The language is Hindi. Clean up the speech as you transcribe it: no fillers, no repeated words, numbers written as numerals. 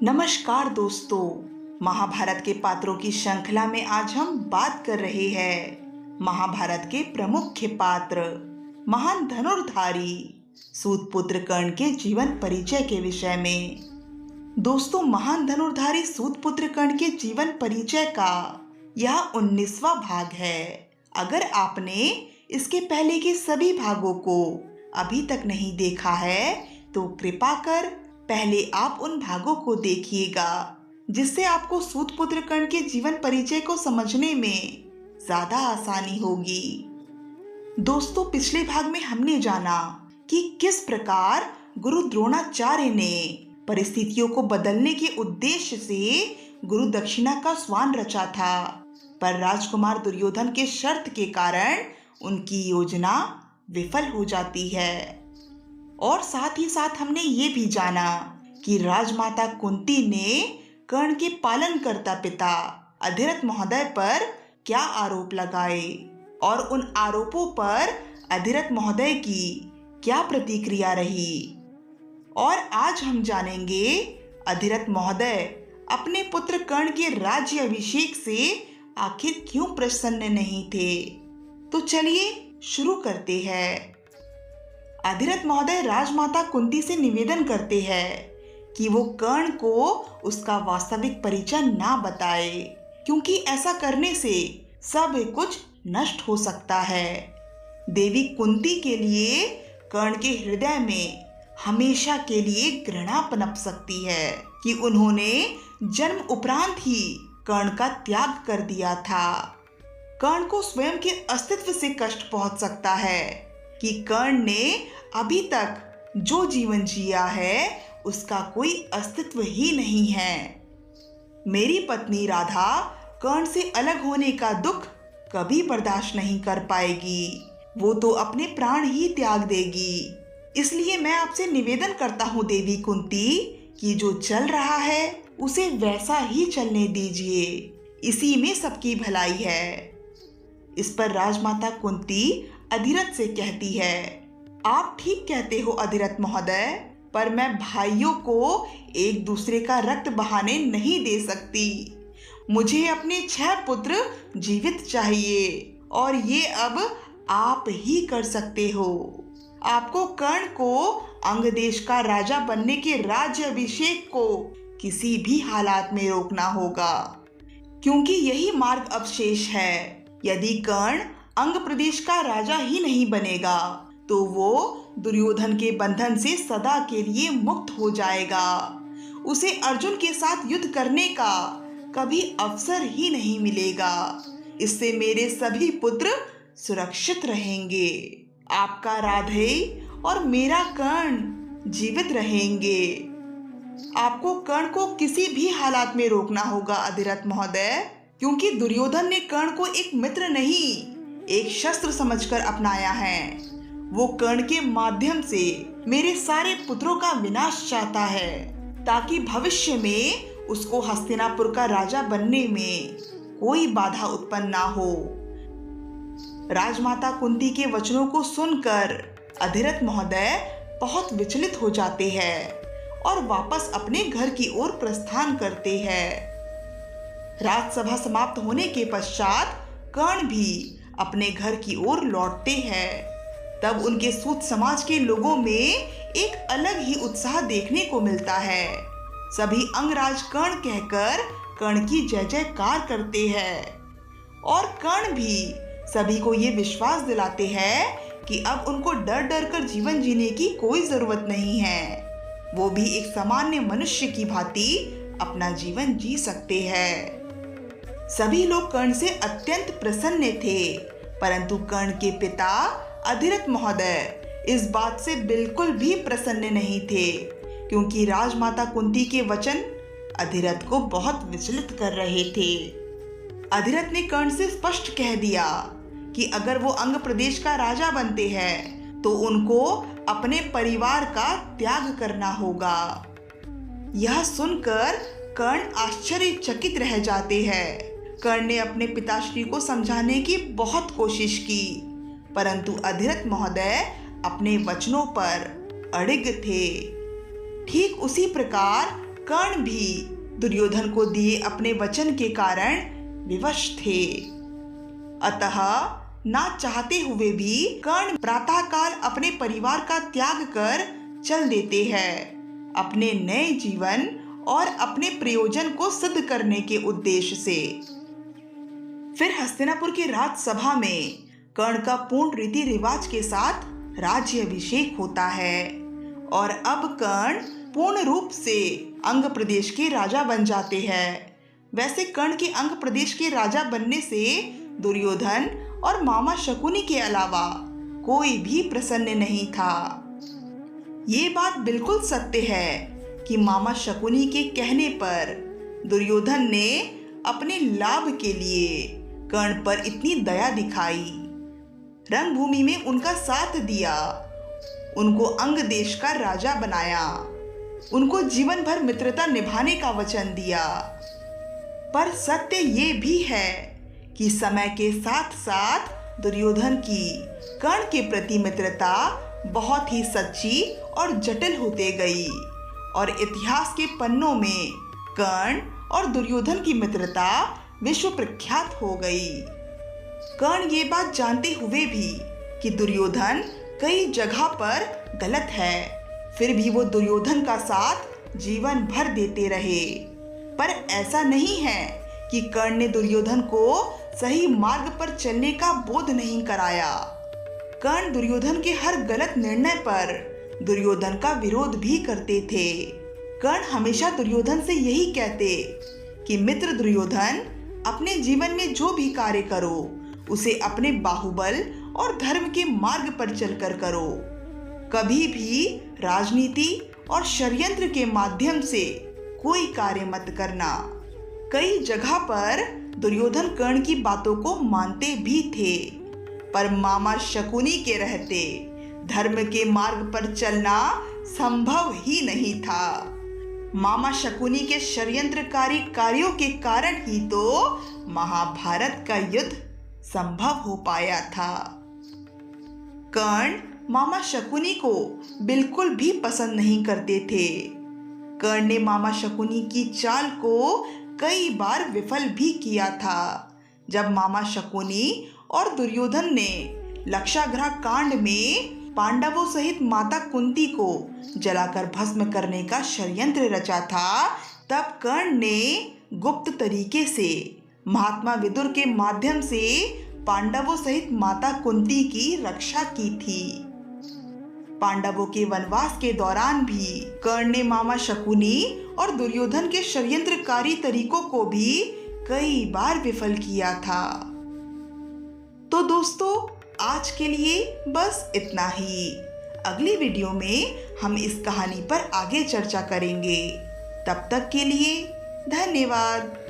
नमस्कार दोस्तों। महाभारत के पात्रों की श्रृंखला में आज हम बात कर रहे हैं महाभारत के प्रमुख पात्र महान धनुर्धारी सूतपुत्र कर्ण के जीवन परिचय के विषय में। दोस्तों, महान धनुर्धारी सूतपुत्र कर्ण के जीवन परिचय का यह 19वां भाग है। अगर आपने इसके पहले के सभी भागों को अभी तक नहीं देखा है तो कृपा कर पहले आप उन भागों को देखिएगा, जिससे आपको सूतपुत्र कर्ण के जीवन परिचय को समझने में ज्यादा आसानी होगी। दोस्तों, पिछले भाग में हमने जाना कि किस प्रकार गुरु द्रोणाचार्य ने परिस्थितियों को बदलने के उद्देश्य से गुरु दक्षिणा का स्वान रचा था, पर राजकुमार दुर्योधन के शर्त के कारण उनकी योजना विफल हो जाती है। और साथ ही साथ हमने ये भी जाना कि राजमाता कुंती ने कर्ण के पालनकर्ता पिता अधिरथ महोदय पर क्या आरोप लगाए और उन आरोपों पर अधिरथ महोदय की क्या प्रतिक्रिया रही। और आज हम जानेंगे अधिरथ महोदय अपने पुत्र कर्ण के राज्य अभिषेक से आखिर क्यों प्रसन्न नहीं थे। तो चलिए शुरू करते हैं। अधिरथ महोदय राजमाता कुंती से निवेदन करते हैं कि वो कर्ण को उसका वास्तविक परिचय ना बताए, क्योंकि ऐसा करने से सब कुछ नष्ट हो सकता है। देवी कुंती के लिए कर्ण के हृदय में हमेशा के लिए घृणा पनप सकती है कि उन्होंने जन्म उपरांत ही कर्ण का त्याग कर दिया था। कर्ण को स्वयं के अस्तित्व से कष्ट पहुंच सकता है कि कर्ण ने अभी तक जो जीवन जिया है उसका कोई अस्तित्व ही नहीं है। मेरी पत्नी राधा कर्ण से अलग होने का दुख कभी बर्दाश्त नहीं कर पाएगी, वो तो अपने प्राण ही त्याग देगी। इसलिए मैं आपसे निवेदन करता हूँ देवी कुंती कि जो चल रहा है उसे वैसा ही चलने दीजिए, इसी में सबकी भलाई है। इस पर राजमाता कुंती अधिरथ से कहती है, आप ठीक कहते हो अधिरथ महोदय, पर मैं भाइयों को एक दूसरे का रक्त बहाने नहीं दे सकती। मुझे अपने 6 पुत्र जीवित चाहिए और ये अब आप ही कर सकते हो। आपको कर्ण को अंग देश का राजा बनने के राज्य अभिषेक को किसी भी हालात में रोकना होगा, क्योंकि यही मार्ग अवशेष है। यदि कर्ण अंग प्रदेश का राजा ही नहीं बनेगा तो वो दुर्योधन के बंधन से सदा के लिए मुक्त हो जाएगा। उसे अर्जुन के साथ युद्ध करने का कभी अवसर ही नहीं मिलेगा। इससे मेरे सभी पुत्र सुरक्षित रहेंगे। आपका राधेय और मेरा कर्ण जीवित रहेंगे। आपको कर्ण को किसी भी हालात में रोकना होगा अधिरथ महोदय, क्योंकि दुर्योधन ने कर्ण को एक मित्र नहीं, एक शस्त्र समझकर अपनाया है। वो कर्ण के माध्यम से मेरे सारे पुत्रों का विनाश चाहता है, ताकि भविष्य में उसको हस्तिनापुर का राजा बनने में कोई बाधा उत्पन्न ना हो। राजमाता कुंती के वचनों को सुनकर अधिरथ महोदय बहुत विचलित हो जाते हैं और वापस अपने घर की ओर प्रस्थान करते हैं। राजसभा समाप्त होने के पश्चात कर्ण भी अपने घर की ओर लौटते हैं। तब उनके सूत समाज के लोगों में एक अलग ही उत्साह देखने को मिलता है। सभी अंगराज कर्ण कहकर कर्ण की जय जयकार करते हैं और कर्ण भी सभी को ये विश्वास दिलाते हैं कि अब उनको डर डर कर जीवन जीने की कोई जरूरत नहीं है। वो भी एक सामान्य मनुष्य की भांति अपना जीवन जी सकते हैं। सभी लोग कर्ण से अत्यंत प्रसन्न थे, परंतु कर्ण के पिता अधिरथ महोदय इस बात से बिल्कुल भी प्रसन्न नहीं थे, क्योंकि राजमाता कुंती के वचन अधिरथ को बहुत विचलित कर रहे थे। अधिरथ ने कर्ण से स्पष्ट कह दिया कि अगर वो अंग प्रदेश का राजा बनते हैं तो उनको अपने परिवार का त्याग करना होगा। यह सुनकर कर्ण आश्चर्यचकित रह जाते हैं। कर्ण ने अपने पिताश्री को समझाने की बहुत कोशिश की, परंतु अधिरथ महोदय अपने वचनों पर अड़िग थे। ठीक उसी प्रकार कर्ण भी दुर्योधन को दिए अपने वचन के कारण विवश थे। अतः ना चाहते हुए भी कर्ण प्रातःकाल अपने परिवार का त्याग कर चल देते हैं अपने नए जीवन और अपने प्रयोजन को सिद्ध करने के उद्देश्य से। फिर हस्तिनापुर की राजसभा में कर्ण का पूर्ण रीति रिवाज के साथ राज्याभिषेक होता है और अब कर्ण पूर्ण रूप से अंग प्रदेश के राजा बन जाते हैं। वैसे कर्ण के अंग प्रदेश के राजा बनने से दुर्योधन और मामा शकुनी के अलावा कोई भी प्रसन्न नहीं था। ये बात बिल्कुल सत्य है कि मामा शकुनी के कहने पर दुर्योधन ने अपने लाभ के लिए कर्ण पर इतनी दया दिखाई, रणभूमि में उनका साथ दिया, उनको अंग देश का राजा बनाया, उनको जीवन भर मित्रता निभाने का वचन दिया। पर सत्य ये भी है कि समय के साथ साथ दुर्योधन की कर्ण के प्रति मित्रता बहुत ही सच्ची और जटिल होते गई और इतिहास के पन्नों में कर्ण और दुर्योधन की मित्रता विश्व प्रख्यात हो गई। कर्ण ये बात जानते हुए भी कि दुर्योधन कई जगह पर गलत है, फिर भी वो दुर्योधन का साथ जीवन भर देते रहे। पर ऐसा नहीं है कि कर्ण ने दुर्योधन को सही मार्ग पर चलने का बोध नहीं कराया। कर्ण दुर्योधन के हर गलत निर्णय पर दुर्योधन का विरोध भी करते थे। कर्ण हमेशा दुर्योधन से यही कहते कि मित्र दुर्योधन, अपने जीवन में जो भी कार्य करो उसे अपने बाहुबल और धर्म के मार्ग पर चलकर करो। कभी भी राजनीति और षड्यंत्र के माध्यम से कोई कार्य मत करना। कई जगह पर दुर्योधन कर्ण की बातों को मानते भी थे, पर मामा शकुनी के रहते धर्म के मार्ग पर चलना संभव ही नहीं था। मामा शकुनी के षड्यंत्रकारी कार्यों के कारण ही तो महाभारत का युद्ध संभव हो पाया था। कर्ण मामा शकुनी को बिल्कुल भी पसंद नहीं करते थे। कर्ण ने मामा शकुनी की चाल को कई बार विफल भी किया था। जब मामा शकुनी और दुर्योधन ने लक्षागृह कांड में पांडवों सहित माता कुंती को जलाकर भस्म करने का षड्यंत्र रचा था, तब कर्ण ने गुप्त तरीके से महात्मा विदुर के माध्यम से पांडवों सहित माता कुंती की रक्षा की थी। पांडवों के वनवास के दौरान भी कर्ण ने मामा शकुनी और दुर्योधन के षड्यंत्रकारी तरीकों को भी कई बार विफल किया था। तो दोस्तों, आज के लिए बस इतना ही। अगली वीडियो में हम इस कहानी पर आगे चर्चा करेंगे। तब तक के लिए धन्यवाद।